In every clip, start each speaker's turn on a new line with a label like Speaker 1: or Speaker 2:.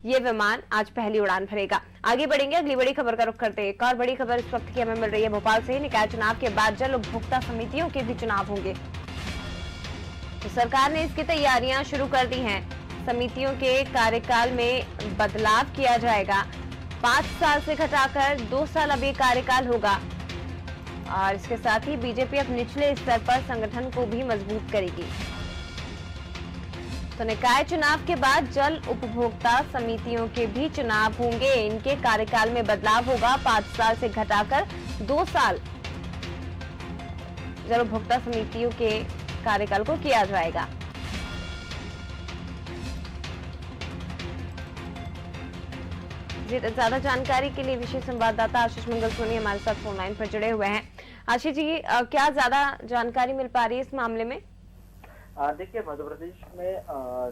Speaker 1: ये विमान आज पहली उड़ान भरेगा। आगे बढ़ेंगे, अगली बड़ी खबर का रुख करते हैं। एक और बड़ी खबर इस वक्त की हमें मिल रही है भोपाल से। निकाय चुनाव के बाद जल उपभोक्ता समितियों के भी चुनाव होंगे, तो सरकार ने इसकी तैयारियां शुरू कर दी हैं। समितियों के कार्यकाल में बदलाव किया जाएगा। 5 साल से घटाकर 2 साल अब ये कार्यकाल होगा और इसके साथ ही बीजेपी अब निचले स्तर पर संगठन को भी मजबूत करेगी। तो निकाय चुनाव के बाद जल उपभोक्ता समितियों के भी चुनाव होंगे। इनके कार्यकाल में बदलाव होगा। 5 साल से घटाकर 2 साल जल उपभोक्ता समितियों के कार्यकाल को किया जाएगा। ज्यादा जानकारी के लिए विशेष संवाददाता आशीष मंगल सोनी हमारे साथ फोन लाइन पर जुड़े हुए हैं। आशीष जी, क्या ज्यादा जानकारी मिल पा रही है इस मामले में?
Speaker 2: देखिए, मध्य प्रदेश में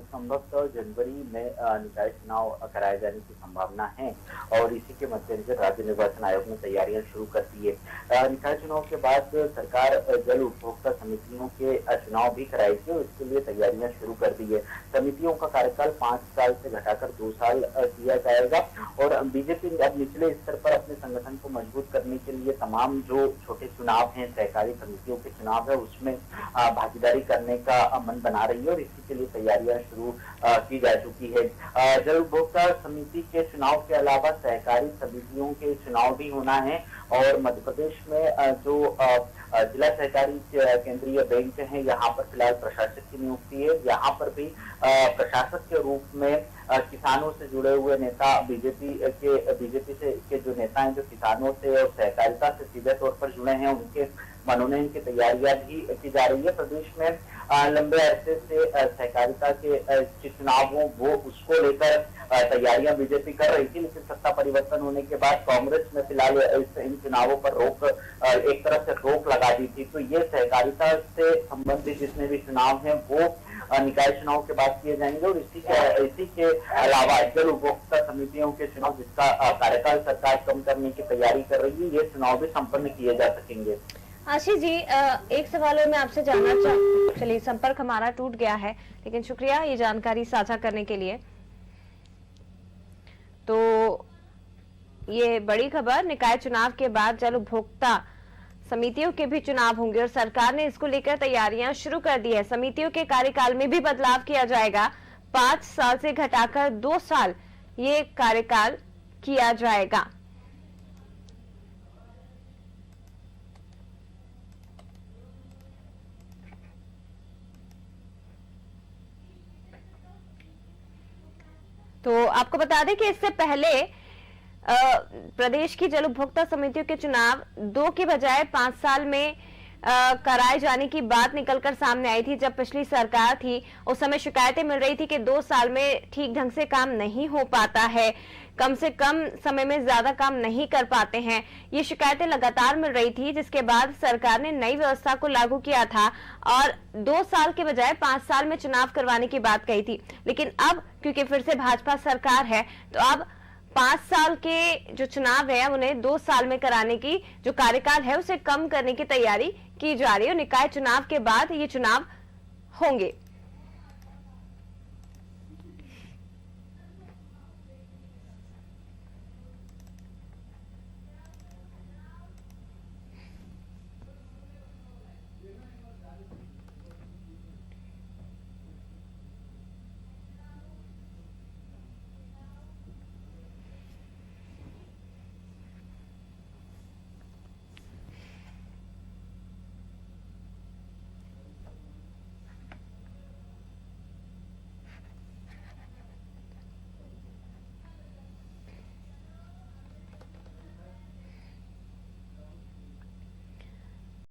Speaker 2: संभवतः जनवरी में निकाय चुनाव कराए जाने की संभावना है और इसी के मद्देनजर राज्य निर्वाचन आयोग ने तैयारियां शुरू कर दी है। निकाय चुनाव के बाद सरकार जल उपभोक्ता समितियों के चुनाव भी कराएगी और इसके लिए तैयारियां शुरू कर दी है। समितियों का कार्यकाल 5 साल से घटाकर 2 साल किया जाएगा और बीजेपी अब निचले स्तर पर अपने संगठन को मजबूत करने के लिए तमाम जो छोटे चुनाव हैं, सहकारी समितियों के चुनाव है, उसमें भागीदारी करने का मन बना रही है और इसी के लिए तैयारियां शुरू की जा चुकी है। जल उपभोक्ता समिति के चुनाव के अलावा सहकारी समितियों के चुनाव भी होना है और मध्य प्रदेश में जो जिला सहकारी केंद्रीय बैंक है, यहाँ पर फिलहाल प्रशासक की नियुक्ति है। यहाँ पर भी प्रशासक के रूप में किसानों से जुड़े हुए नेता, बीजेपी के जो नेता हैं, जो किसानों से और सहकारिता से सीधे तौर पर जुड़े हैं, उनके मनोनयन की तैयारियां भी की जा रही है। प्रदेश में लंबे अरसे से सहकारिता के चुनाव हो वो उसको लेकर तैयारियां बीजेपी कर रही थी, लेकिन सत्ता परिवर्तन होने के बाद कांग्रेस में फिलहाल इन चुनावों पर एक तरह से रोक लगा दी थी। तो ये सहकारिता से संबंधित जितने भी चुनाव हैं वो निकाय चुनाव के बाद किए जाएंगे और इसी के अलावा जल उपभोक्ता समितियों के चुनाव, जिसका कार्यकाल सरकार कम करने की तैयारी कर रही है, ये चुनाव भी संपन्न किए जा सकेंगे।
Speaker 1: आशीष जी, एक सवाल और मैं आपसे जानना चलिए, संपर्क हमारा टूट गया है, लेकिन शुक्रिया ये जानकारी साझा करने के लिए। तो ये बड़ी खबर, निकाय चुनाव के बाद जल उपभोक्ता समितियों के भी चुनाव होंगे और सरकार ने इसको लेकर तैयारियां शुरू कर दी है। समितियों के कार्यकाल में भी बदलाव किया जाएगा। 5 साल से घटाकर 2 साल ये कार्यकाल किया जाएगा। तो आपको बता दें कि इससे पहले प्रदेश की जल उपभोक्ता समितियों के चुनाव 2 के बजाय 5 साल में कराए जाने की बात निकलकर सामने आई थी। जब पिछली सरकार थी उस समय शिकायतें मिल रही थी कि 2 साल में ठीक ढंग से काम नहीं हो पाता है, कम से कम समय में ज्यादा काम नहीं कर पाते हैं। ये शिकायतें लगातार मिल रही थी, जिसके बाद सरकार ने नई व्यवस्था को लागू किया था और 2 साल के बजाय 5 साल में चुनाव करवाने की बात कही थी। लेकिन अब क्योंकि फिर से भाजपा सरकार है, तो अब 5 साल के जो चुनाव है उन्हें 2 साल में कराने की जो कार्यकाल है उसे कम करने की तैयारी की जा रही है और निकाय चुनाव के बाद ये चुनाव होंगे।